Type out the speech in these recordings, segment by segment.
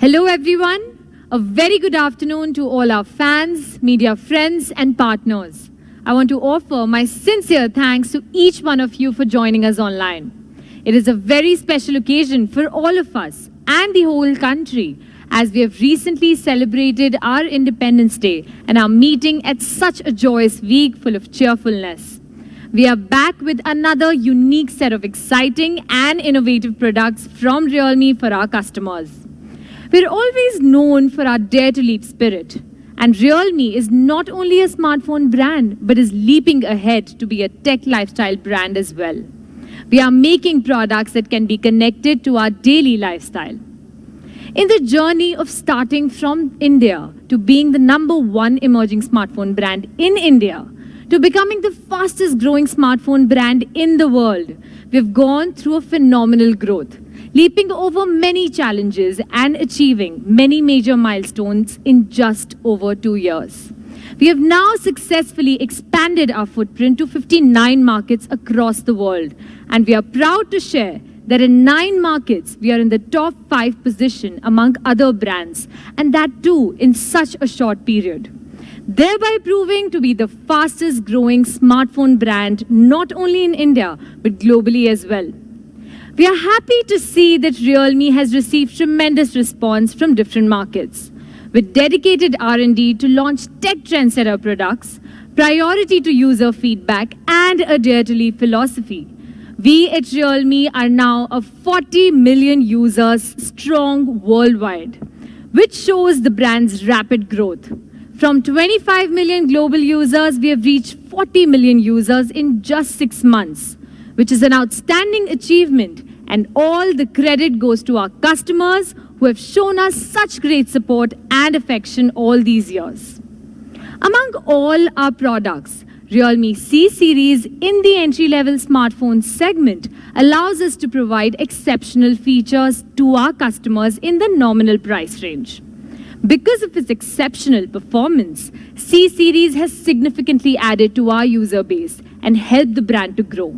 Hello everyone, a very good afternoon to all our fans, media friends and partners. I want to offer my sincere thanks to each one of you for joining us online. It is a very special occasion for all of us and the whole country as we have recently celebrated our Independence Day and are meeting at such a joyous week full of cheerfulness. We are back with another unique set of exciting and innovative products from Realme for our customers. We're always known for our Dare to Leap spirit, and Realme is not only a smartphone brand, but is leaping ahead to be a tech lifestyle brand as well. We are making products that can be connected to our daily lifestyle. In the journey of starting from India to being the #1 emerging smartphone brand in India, to becoming the fastest growing smartphone brand in the world, we've gone through a phenomenal growth, leaping over many challenges and achieving many major milestones in just over 2 years. We have now successfully expanded our footprint to 59 markets across the world, and we are proud to share that in 9 markets, we are in the top 5 position among other brands, and that too in such a short period, thereby proving to be the fastest growing smartphone brand not only in India, but globally as well. We are happy to see that Realme has received tremendous response from different markets. With dedicated R&D to launch tech trendsetter products, priority to user feedback, and a Dare to Leap philosophy, we at Realme are now a 40 million users strong worldwide, which shows the brand's rapid growth. From 25 million global users, we have reached 40 million users in just 6 months, which is an outstanding achievement, and all the credit goes to our customers who have shown us such great support and affection all these years. Among all our products, Realme C series in the entry-level smartphone segment allows us to provide exceptional features to our customers in the nominal price range. Because of its exceptional performance, C series has significantly added to our user base and helped the brand to grow.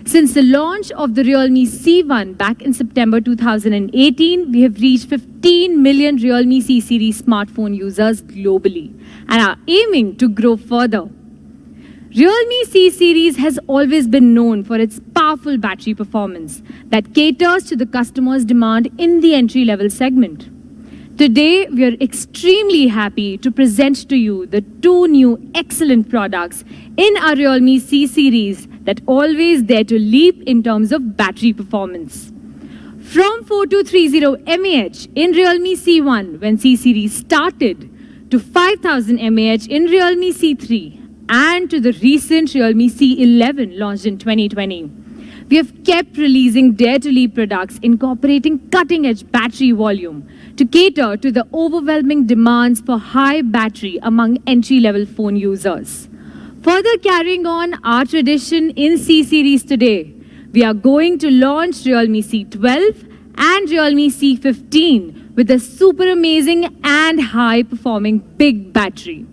Since the launch of the Realme C1 back in September 2018, we have reached 15 million Realme C series smartphone users globally and are aiming to grow further. Realme C series has always been known for its powerful battery performance that caters to the customer's demand in the entry-level segment. Today, we are extremely happy to present to you the 2 new excellent products in our Realme C series that always dare to leap in terms of battery performance. From 4230 mAh in Realme C1 when C series started, to 5000 mAh in Realme C3, and to the recent Realme C11 launched in 2020. We have kept releasing Dare to Leap products incorporating cutting-edge battery volume to cater to the overwhelming demands for high battery among entry-level phone users. Further carrying on our tradition in C series today, we are going to launch Realme C12 and Realme C15 with a super amazing and high-performing big battery.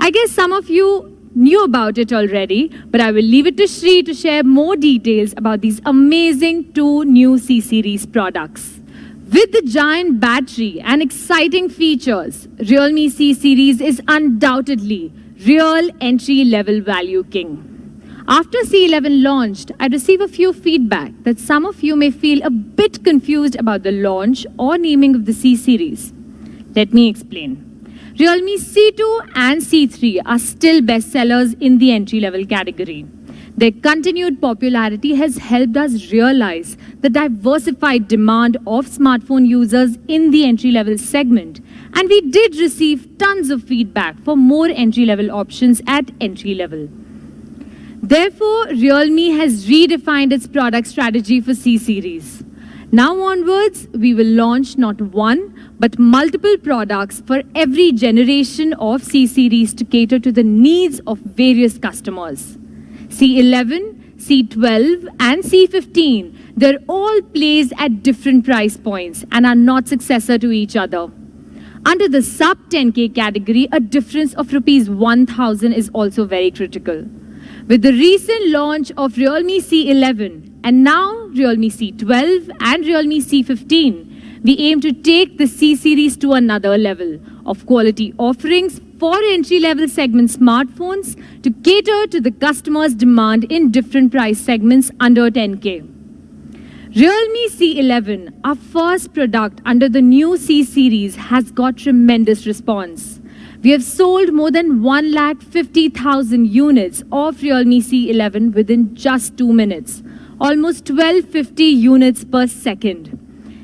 I guess some of you knew about it already, but I will leave it to Shri to share more details about these amazing 2 new C series products. With the giant battery and exciting features, Realme C series is undoubtedly real entry-level value king. After C11 launched, I received a few feedback that some of you may feel a bit confused about the launch or naming of the C series. Let me explain. Realme C2 and C3 are still bestsellers in the entry-level category. Their continued popularity has helped us realize the diversified demand of smartphone users in the entry-level segment, and we did receive tons of feedback for more entry-level options at entry-level. Therefore, Realme has redefined its product strategy for C series. Now onwards, we will launch not one, but multiple products for every generation of C series to cater to the needs of various customers. C11, C12 and C15, they're all placed at different price points and are not successor to each other. Under the sub 10K category, a difference of rupees 1,000 is also very critical. With the recent launch of Realme C11 and now Realme C12 and Realme C15, We aim to take the C series to another level of quality offerings for entry-level segment smartphones to cater to the customer's demand in different price segments under 10K. Realme C11, our first product under the new C series, has got tremendous response. We have sold more than 150,000 units of Realme C11 within just 2 minutes, almost 1250 units per second.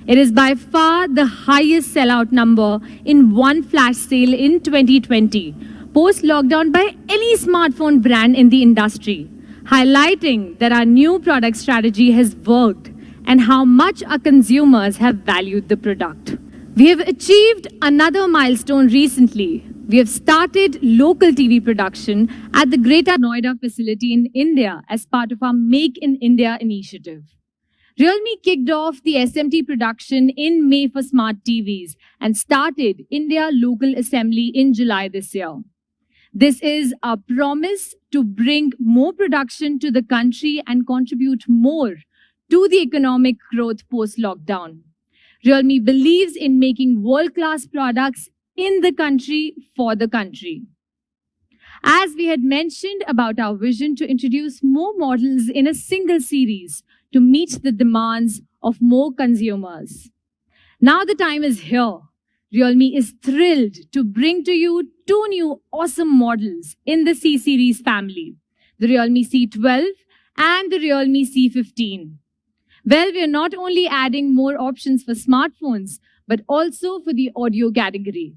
It is by far the highest sellout number in one flash sale in 2020, post-lockdown by any smartphone brand in the industry, highlighting that our new product strategy has worked and how much our consumers have valued the product. We have achieved another milestone recently. We have started local TV production at the Greater Noida facility in India as part of our Make in India initiative. Realme kicked off the SMT production in May for smart TVs and started India local assembly in July this year. This is our promise to bring more production to the country and contribute more to the economic growth post-lockdown. Realme believes in making world-class products in the country for the country. As we had mentioned about our vision to introduce more models in a single series to meet the demands of more consumers. Now the time is here. Realme is thrilled to bring to you two new awesome models in the C series family, the Realme C12 and the Realme C15. Well, we are not only adding more options for smartphones, but also for the audio category.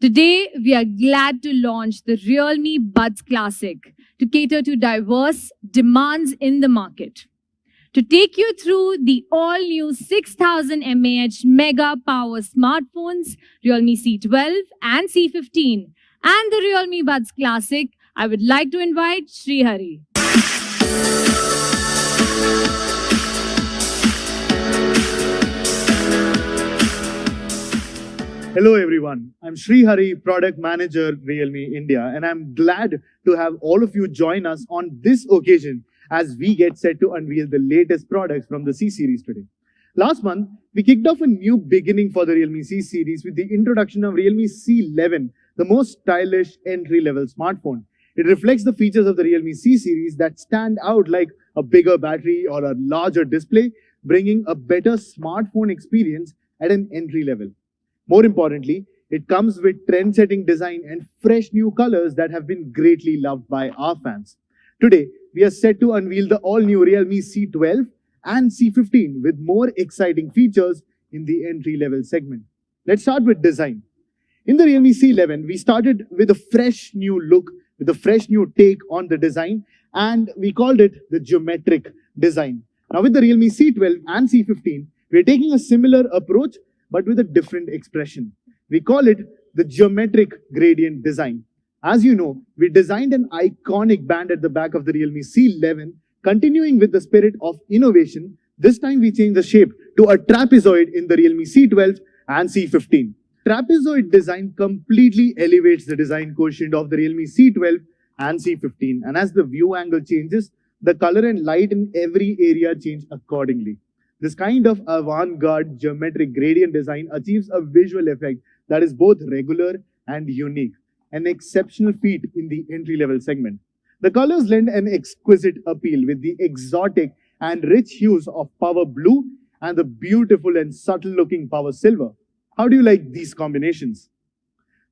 Today, we are glad to launch the Realme Buds Classic to cater to diverse demands in the market. To take you through the all-new 6000 mAh mega power smartphones, Realme C12 and C15, and the Realme Buds Classic, I would like to invite Srihari. Hello everyone, I'm Srihari, Product Manager, Realme India, and I'm glad to have all of you join us on this occasion as we get set to unveil the latest products from the C series today. Last month, we kicked off a new beginning for the Realme C series with the introduction of Realme C11, the most stylish entry-level smartphone. It reflects the features of the Realme C series that stand out like a bigger battery or a larger display, bringing a better smartphone experience at an entry level. More importantly, it comes with trend-setting design and fresh new colors that have been greatly loved by our fans. Today, we are set to unveil the all-new Realme C12 and C15 with more exciting features in the entry-level segment. Let's start with design. In the Realme C11, we started with a fresh new look, with a fresh new take on the design, and we called it the geometric design. Now with the Realme C12 and C15, we're taking a similar approach, but with a different expression. We call it the geometric gradient design. As you know, we designed an iconic band at the back of the Realme C11, continuing with the spirit of innovation. This time we changed the shape to a trapezoid in the Realme C12 and C15. Trapezoid design completely elevates the design quotient of the Realme C12 and C15. And as the view angle changes, the color and light in every area change accordingly. This kind of avant-garde geometric gradient design achieves a visual effect that is both regular and unique, an exceptional feat in the entry-level segment. The colors lend an exquisite appeal with the exotic and rich hues of Power Blue and the beautiful and subtle-looking Power Silver. How do you like these combinations?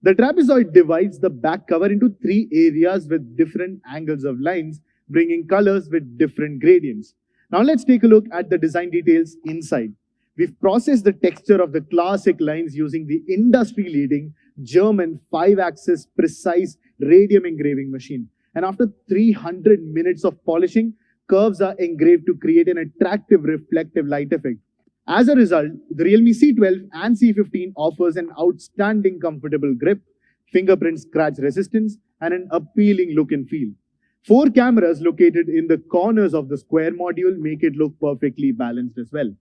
The trapezoid divides the back cover into 3 areas with different angles of lines, bringing colors with different gradients. Now let's take a look at the design details inside. We've processed the texture of the classic lines using the industry-leading German 5-axis precise radium engraving machine. And after 300 minutes of polishing, curves are engraved to create an attractive reflective light effect. As a result, the Realme C12 and C15 offers an outstanding comfortable grip, fingerprint scratch resistance, and an appealing look and feel. 4 cameras located in the corners of the square module make it look perfectly balanced as well.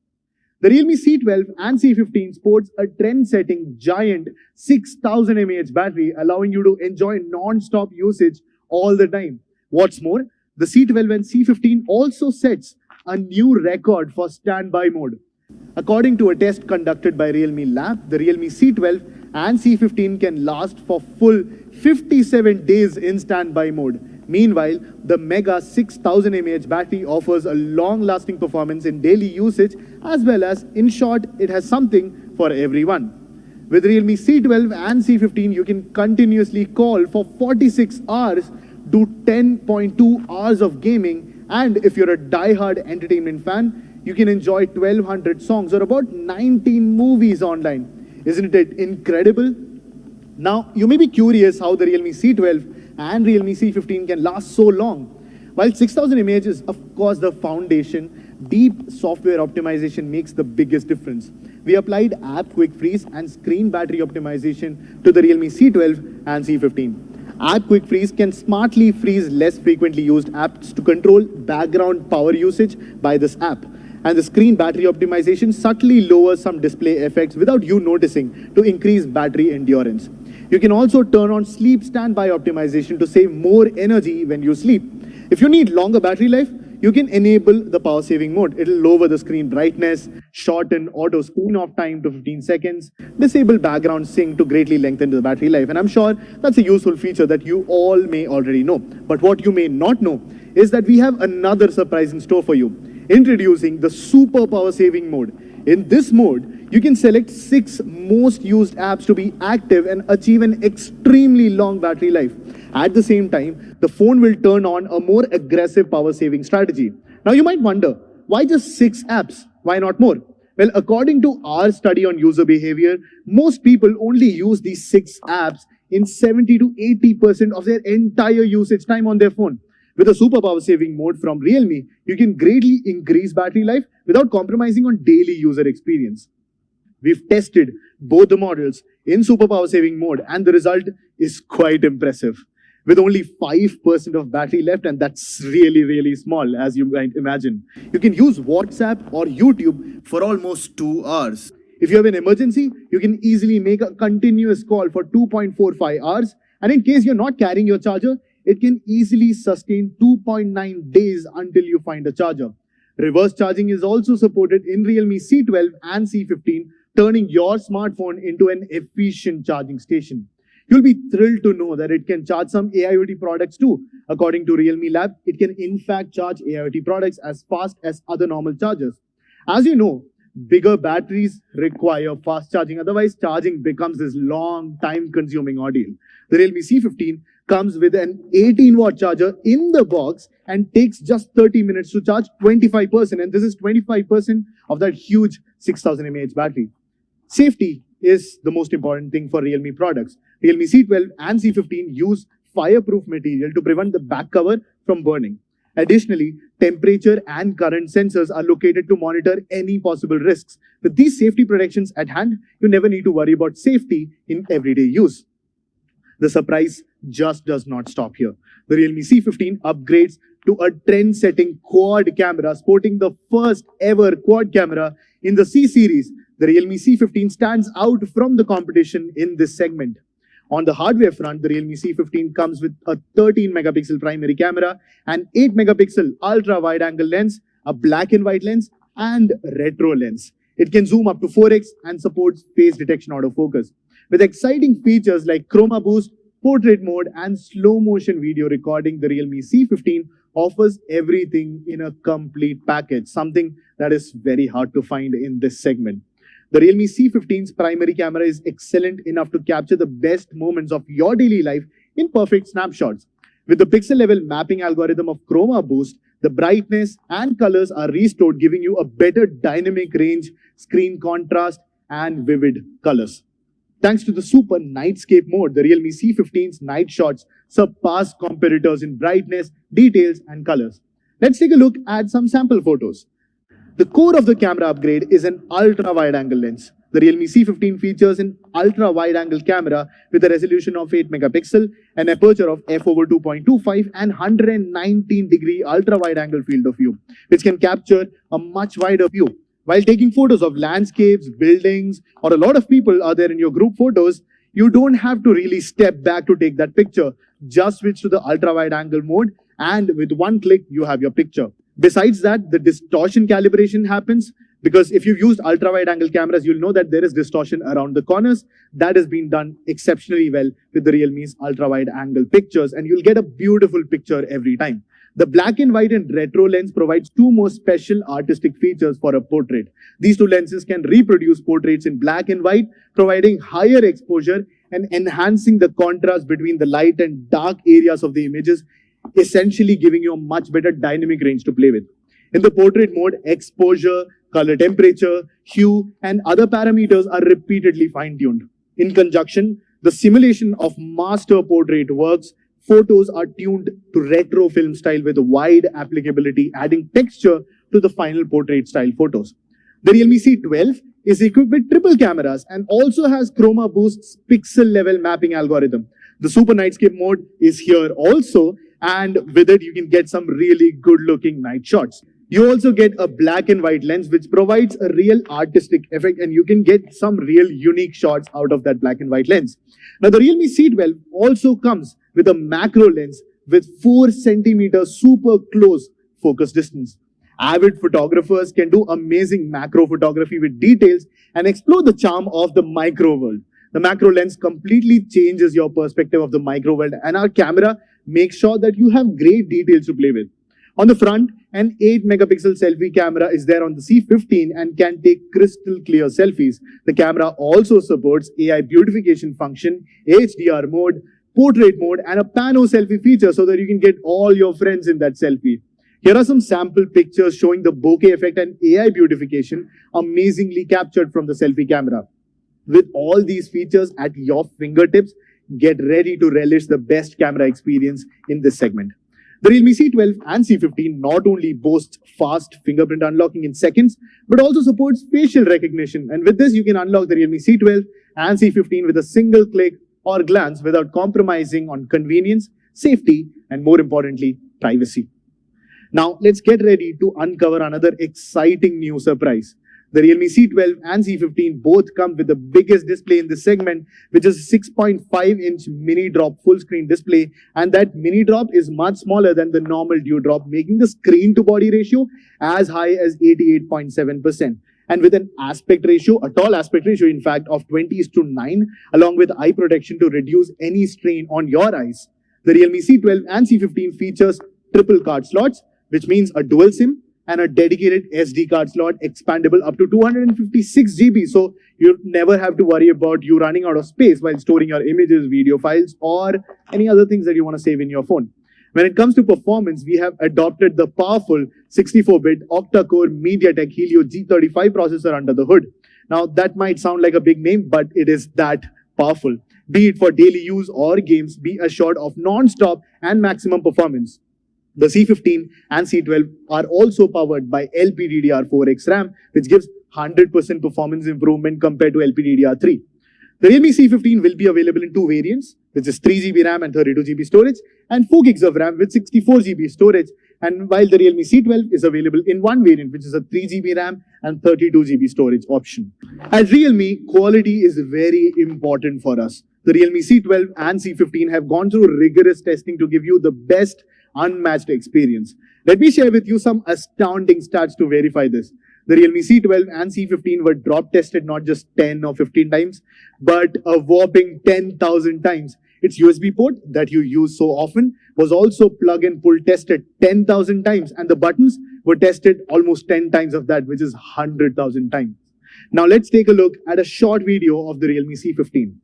The Realme C12 and C15 sports a trend-setting giant 6000 mAh battery, allowing you to enjoy non-stop usage all the time. What's more, the C12 and C15 also sets a new record for standby mode. According to a test conducted by Realme Lab, the Realme C12 and C15 can last for full 57 days in standby mode. Meanwhile, the Mega 6000 mAh battery offers a long-lasting performance in daily usage, as well as, in short, it has something for everyone. With Realme C12 and C15, you can continuously call for 46 hours, do 10.2 hours of gaming, and if you're a die-hard entertainment fan, you can enjoy 1200 songs or about 19 movies online. Isn't it incredible? Now, you may be curious how the Realme C12 and Realme C15 can last so long. While 6000 mAh is, of course, the foundation, deep software optimization makes the biggest difference. We applied App Quick Freeze and Screen Battery Optimization to the Realme C12 and C15. App Quick Freeze can smartly freeze less frequently used apps to control background power usage by this app. And the Screen Battery Optimization subtly lowers some display effects without you noticing to increase battery endurance. You can also turn on Sleep Standby Optimization to save more energy when you sleep. If you need longer battery life, you can enable the power saving mode. It'll lower the screen brightness, shorten auto screen off time to 15 seconds, disable background sync to greatly lengthen the battery life. And I'm sure that's a useful feature that you all may already know. But what you may not know is that we have another surprise in store for you. Introducing the Super Power Saving mode. In this mode, you can select 6 most used apps to be active and achieve an extremely long battery life. At the same time, the phone will turn on a more aggressive power saving strategy. Now you might wonder, why just 6 apps? Why not more? Well, according to our study on user behavior, most people only use these 6 apps in 70 to 80% of their entire usage time on their phone. With a super power saving mode from Realme, you can greatly increase battery life without compromising on daily user experience. We've tested both the models in super power saving mode and the result is quite impressive. With only 5% of battery left, and that's really small, as you might imagine. You can use WhatsApp or YouTube for almost 2 hours. If you have an emergency, you can easily make a continuous call for 2.45 hours. And in case you're not carrying your charger, it can easily sustain 2.9 days until you find a charger. Reverse charging is also supported in Realme C12 and C15, turning your smartphone into an efficient charging station. You'll be thrilled to know that it can charge some AIoT products too. According to Realme Lab, it can in fact charge AIoT products as fast as other normal chargers. As you know, bigger batteries require fast charging, otherwise charging becomes this long time-consuming ordeal. The Realme C15 comes with an 18-watt charger in the box and takes just 30 minutes to charge 25%, and this is 25% of that huge 6000 mAh battery. Safety is the most important thing for Realme products. Realme C12 and C15 use fireproof material to prevent the back cover from burning. Additionally, temperature and current sensors are located to monitor any possible risks. With these safety protections at hand, you never need to worry about safety in everyday use. The surprise just does not stop here. The Realme C15 upgrades to a trend-setting quad camera, sporting the first ever quad camera in the C series. The Realme C15 stands out from the competition in this segment. On the hardware front, the Realme C15 comes with a 13 megapixel primary camera, an 8 megapixel ultra wide angle lens, a black and white lens, and retro lens. It can zoom up to 4x and supports face detection autofocus. With exciting features like Chroma Boost, portrait mode, and slow motion video recording, the Realme C15 offers everything in a complete package, something that is very hard to find in this segment. The Realme C15's primary camera is excellent enough to capture the best moments of your daily life in perfect snapshots. With the pixel level mapping algorithm of Chroma Boost, the brightness and colors are restored, giving you a better dynamic range, screen contrast, and vivid colors. Thanks to the Super Nightscape mode, the Realme C15's night shots surpass competitors in brightness, details, and colors. Let's take a look at some sample photos. The core of the camera upgrade is an ultra-wide-angle lens. The Realme C15 features an ultra-wide-angle camera with a resolution of 8 megapixel, an aperture of f/2.25, and 119-degree ultra-wide-angle field of view, which can capture a much wider view. While taking photos of landscapes, buildings, or a lot of people are there in your group photos, you don't have to really step back to take that picture. Just switch to the ultra-wide-angle mode, and with one click, you have your picture. Besides that, the distortion calibration happens Because if you've used ultra-wide angle cameras, you'll know that there is distortion around the corners. That has been done exceptionally well with the Realme's ultra-wide angle pictures, and you'll get a beautiful picture every time. The black and white and retro lens provides two more special artistic features for a portrait. These two lenses can reproduce portraits in black and white, providing higher exposure and enhancing the contrast between the light and dark areas of the images, essentially giving you a much better dynamic range to play with. In the portrait mode, exposure, color temperature, hue, and other parameters are repeatedly fine-tuned. In conjunction, the simulation of master portrait works. Photos are tuned to retro film style with wide applicability, adding texture to the final portrait style photos. The Realme C12 is equipped with triple cameras and also has Chroma Boost's pixel level mapping algorithm. The Super Nightscape mode is here also, and with it you can get some really good looking night shots. You also get a black and white lens which provides a real artistic effect, and you can get some real unique shots out of that black and white lens. Now the Realme C12 also comes with a macro lens with 4 centimeters super close focus distance. Avid photographers can do amazing macro photography with details and explore the charm of the micro world. The macro lens completely changes your perspective of the micro world, and our camera makes sure that you have great details to play with. On the front, an 8 megapixel selfie camera is there on the C15 and can take crystal clear selfies. The camera also supports AI beautification function, HDR mode, portrait mode, and a pano selfie feature so that you can get all your friends in that selfie. Here are some sample pictures showing the bokeh effect and AI beautification amazingly captured from the selfie camera. With all these features at your fingertips, get ready to relish the best camera experience in this segment. The Realme C12 and C15 not only boasts fast fingerprint unlocking in seconds, but also supports facial recognition. And with this, you can unlock the Realme C12 and C15 with a single click or glance without compromising on convenience, safety, and more importantly, privacy. Now, let's get ready to uncover another exciting new surprise. The Realme C12 and C15 both come with the biggest display in this segment, which is a 6.5-inch mini drop full screen display, and that mini drop is much smaller than the normal dew drop, making the screen to body ratio as high as 88.7%. And with an aspect ratio, a tall aspect ratio in fact, of 20:9, along with eye protection to reduce any strain on your eyes. The Realme C12 and C15 features triple card slots, which means a dual SIM and a dedicated SD card slot expandable up to 256 GB. So you never have to worry about you running out of space while storing your images, video files, or any other things that you want to save in your phone. When it comes to performance, we have adopted the powerful 64-bit octa-core MediaTek Helio G35 processor under the hood. Now that might sound like a big name, but it is that powerful. Be it for daily use or games, be assured of non-stop and maximum performance. The C15 and C12 are also powered by LPDDR4X RAM, which gives 100% performance improvement compared to LPDDR3. The Realme C15 will be available in two variants, which is 3GB RAM and 32GB storage, and 4GB of RAM with 64GB storage. And while the Realme C12 is available in one variant, which is a 3GB RAM and 32GB storage option. At Realme, quality is very important for us. The Realme C12 and C15 have gone through rigorous testing to give you the best unmatched experience. Let me share with you some astounding stats to verify this. The Realme C12 and C15 were drop tested not just 10 or 15 times, but a whopping 10,000 times. Its USB port that you use so often was also plug and pull tested 10,000 times, and the buttons were tested almost 10 times of that, which is 100,000 times. Now let's take a look at a short video of the Realme C15.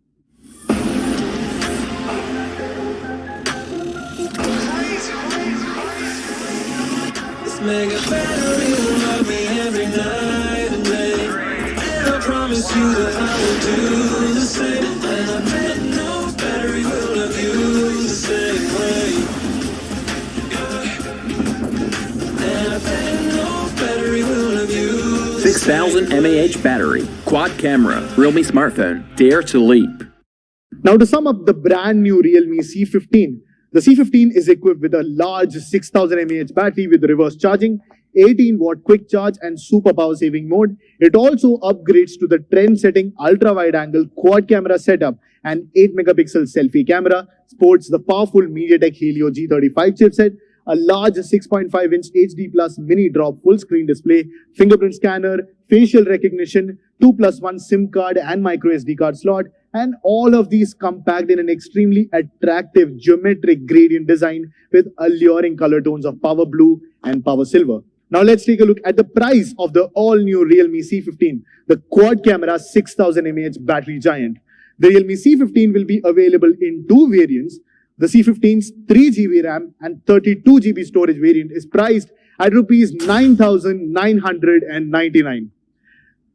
Mega battery will love me every night and day, and I promise you that I will do the same. And I bet no battery will love you the same way. And I bet no battery will love you. 6,000 mAh battery, quad camera, Realme smartphone, dare to leap. Now to sum up the brand new Realme C15, the C15 is equipped with a large 6,000 mAh battery with reverse charging, 18-watt quick charge, and super power saving mode. It also upgrades to the trend-setting ultra-wide-angle quad camera setup and 8-megapixel selfie camera, sports the powerful MediaTek Helio G35 chipset, a large 6.5-inch HD Plus mini drop full screen display, fingerprint scanner, facial recognition, 2+1 SIM card and micro SD card slot, and all of these compact in an extremely attractive geometric gradient design with alluring color tones of power blue and power silver. Now let's take a look at the price of the all-new Realme C15, the quad camera 6000 mAh battery giant. The Realme C15 will be available in two variants. The C15's 3GB RAM and 32GB storage variant is priced at Rs 9,999.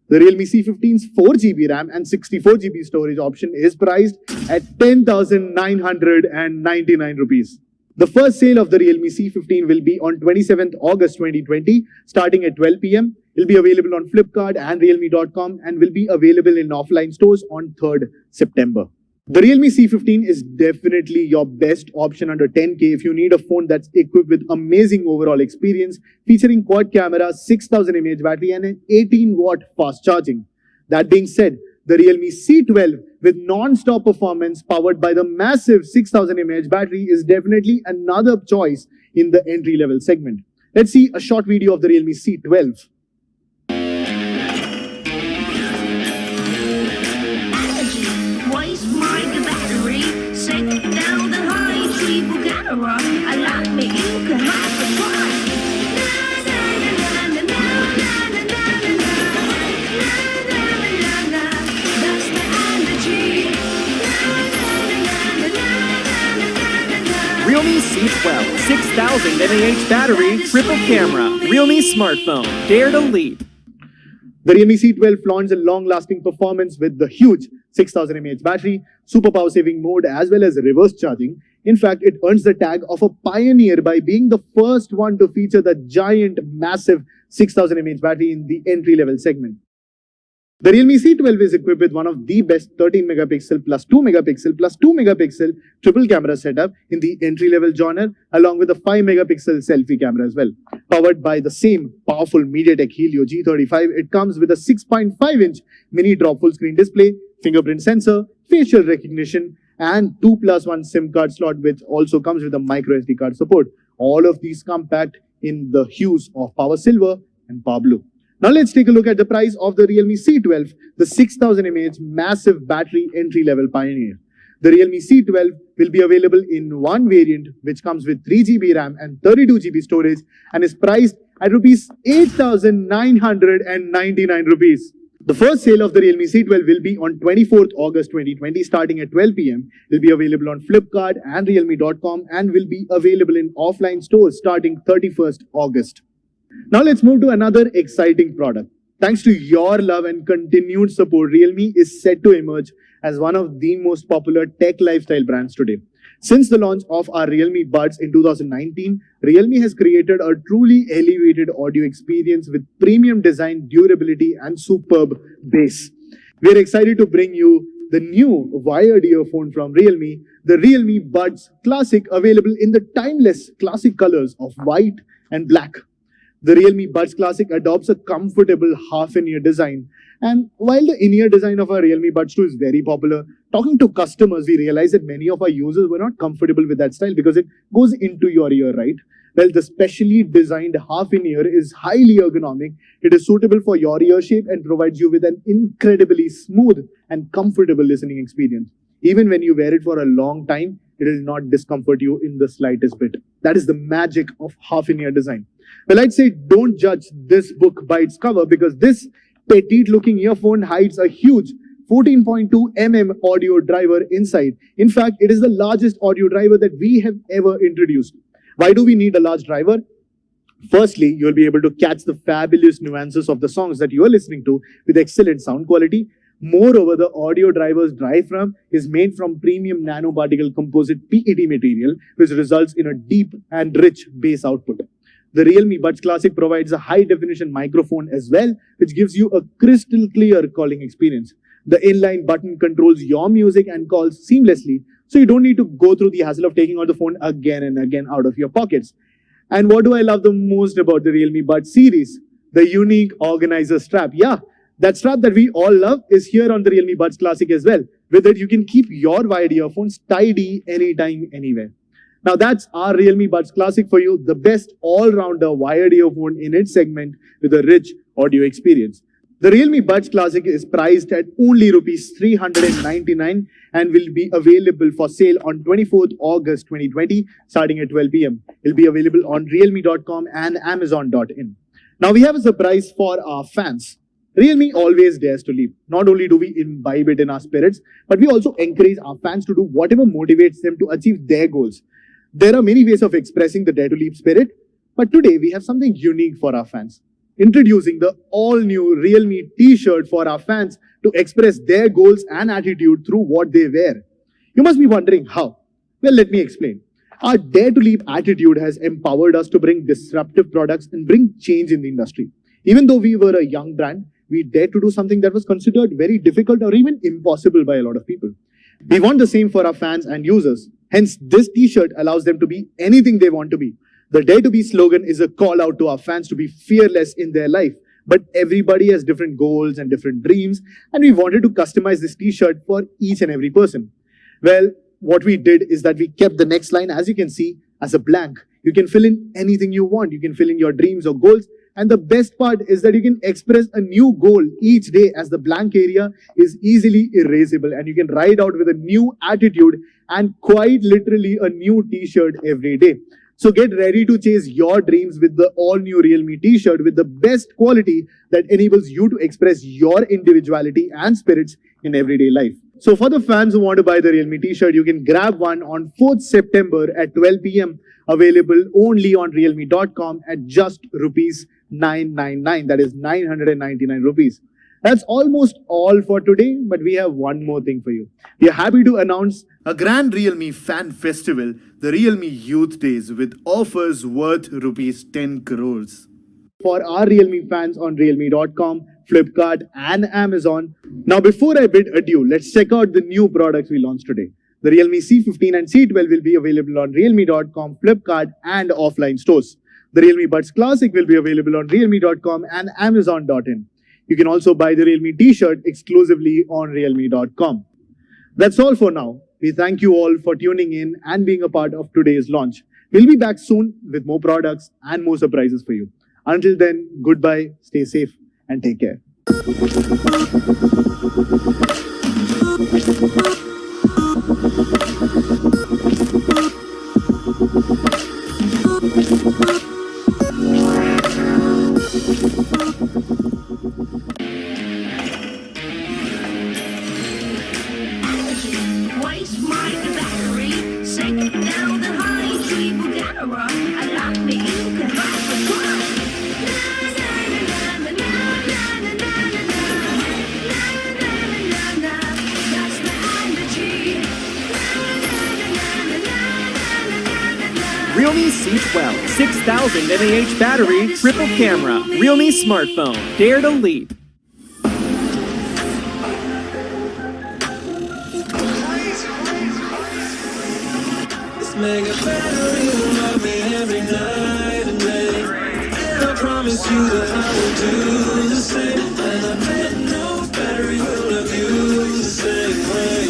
The Realme C15's 4GB RAM and 64GB storage option is priced at 10,999 rupees. The first sale of the Realme C15 will be on 27th August 2020, starting at 12 p.m. It will be available on Flipkart and Realme.com and will be available in offline stores on 3rd September. The Realme C15 is definitely your best option under 10K if you need a phone that's equipped with amazing overall experience, featuring quad camera, 6000 mAh battery and an 18-watt fast charging. That being said, the Realme C12 with non-stop performance powered by the massive 6000 mAh battery is definitely another choice in the entry-level segment. Let's see a short video of the Realme C12. Realme C12, 6000 mAh battery, triple camera, Realme smartphone, dare to leap. The Realme C12 flaunts a long-lasting performance with the huge 6000 mAh battery, super power-saving mode as well as reverse charging. In fact, it earns the tag of a pioneer by being the first one to feature the giant, massive 6000 mAh battery in the entry-level segment. The Realme C12 is equipped with one of the best 13 megapixel plus 2 megapixel plus 2 megapixel triple camera setup in the entry-level genre, along with a 5 megapixel selfie camera as well. Powered by the same powerful MediaTek Helio G35, it comes with a 6.5-inch mini drop full screen display, fingerprint sensor, facial recognition, and 2+1 SIM card slot, which also comes with a micro SD card support. All of these compact in the hues of power silver and power blue. Now let's take a look at the price of the Realme C12, the 6000 mAh massive battery entry-level pioneer. The Realme C12 will be available in one variant which comes with 3GB RAM and 32GB storage and is priced at Rs 8,999 rupees. The first sale of the Realme C12 will be on 24th August 2020 starting at 12 p.m. It will be available on Flipkart and Realme.com and will be available in offline stores starting 31st August. Now let's move to another exciting product. Thanks to your love and continued support, Realme is set to emerge as one of the most popular tech lifestyle brands today. Since the launch of our Realme Buds in 2019, Realme has created a truly elevated audio experience with premium design, durability, and superb bass. We're excited to bring you the new wired earphone from Realme, the Realme Buds Classic, available in the timeless classic colors of white and black. The Realme Buds Classic adopts a comfortable half-in-ear design. And while the in-ear design of our Realme Buds 2 is very popular, talking to customers, we realized that many of our users were not comfortable with that style because it goes into your ear, right? Well, the specially designed half-in-ear is highly ergonomic. It is suitable for your ear shape and provides you with an incredibly smooth and comfortable listening experience. Even when you wear it for a long time, it will not discomfort you in the slightest bit. That is the magic of half-in-ear design. Well, I'd say don't judge this book by its cover because this petite-looking earphone hides a huge 14.2 mm audio driver inside. In fact, it is the largest audio driver that we have ever introduced. Why do we need a large driver? Firstly, you'll be able to catch the fabulous nuances of the songs that you are listening to with excellent sound quality. Moreover, the audio driver's diaphragm is made from premium nanoparticle composite PET material, which results in a deep and rich bass output. The Realme Buds Classic provides a high-definition microphone as well, which gives you a crystal clear calling experience. The inline button controls your music and calls seamlessly, so you don't need to go through the hassle of taking out the phone again and again out of your pockets. And what do I love the most about the Realme Buds series? The unique organizer strap. Yeah, that strap that we all love is here on the Realme Buds Classic as well. With it, you can keep your wired earphones tidy anytime, anywhere. Now that's our Realme Buds Classic for you, the best all-rounder wired earphone in its segment with a rich audio experience. The Realme Buds Classic is priced at only rupees 399 and will be available for sale on 24th August 2020 starting at 12 p.m. It'll be available on realme.com and amazon.in. Now we have a surprise for our fans. Realme always dares to leap. Not only do we imbibe it in our spirits, but we also encourage our fans to do whatever motivates them to achieve their goals. There are many ways of expressing the dare to leap spirit, but today we have something unique for our fans. Introducing the all-new Realme t-shirt for our fans to express their goals and attitude through what they wear. You must be wondering how. Well, let me explain. Our dare to leap attitude has empowered us to bring disruptive products and bring change in the industry. Even though we were a young brand, we dared to do something that was considered very difficult or even impossible by a lot of people. We want the same for our fans and users. Hence, this t-shirt allows them to be anything they want to be. The Dare to Be slogan is a call out to our fans to be fearless in their life. But everybody has different goals and different dreams, and we wanted to customize this t-shirt for each and every person. Well, what we did is that we kept the next line, as you can see, as a blank. You can fill in anything you want. You can fill in your dreams or goals. And the best part is that you can express a new goal each day, as the blank area is easily erasable and you can ride out with a new attitude and quite literally a new t-shirt every day. So get ready to chase your dreams with the all-new Realme t-shirt with the best quality that enables you to express your individuality and spirits in everyday life. So for the fans who want to buy the Realme t-shirt, you can grab one on 4th September at 12 p.m. Available only on realme.com at just rupees 999. That is 999 rupees. That's almost all for today, but we have one more thing for you. We are happy to announce a grand Realme fan festival, the Realme Youth Days, with offers worth rupees 10 crores. For our Realme fans on realme.com, Flipkart and Amazon. Now before I bid adieu, let's check out the new products we launched today. The Realme C15 and C12 will be available on realme.com, Flipkart and offline stores. The Realme Buds Classic will be available on realme.com and amazon.in. You can also buy the Realme t-shirt exclusively on realme.com. That's all for now. We thank you all for tuning in and being a part of today's launch. We'll be back soon with more products and more surprises for you. Until then, goodbye, stay safe and take care. Waste my battery, second down the high tree Bulgara. I like me, you can ride the crowd. That's the energy. Realme C12, 6000 mAh battery, triple camera. Realme smartphone. Dare to leap. This mega battery will love me every night and day. And I promise you that I will do the same. And I bet no battery will love you the same way.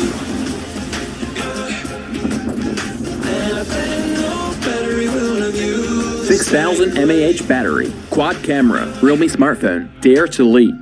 And I bet no battery will love you the 6000 mAh battery, quad camera, Realme smartphone, Dare to leap.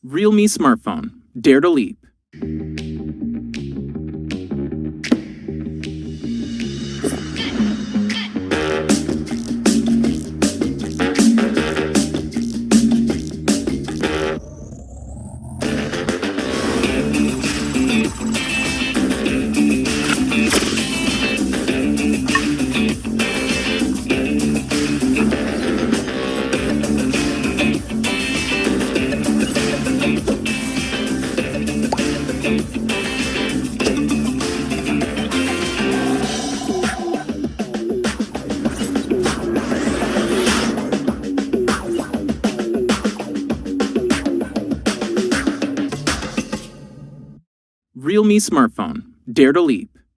Realme smartphone, Dare to leap. Realme smartphone. Dare to leap.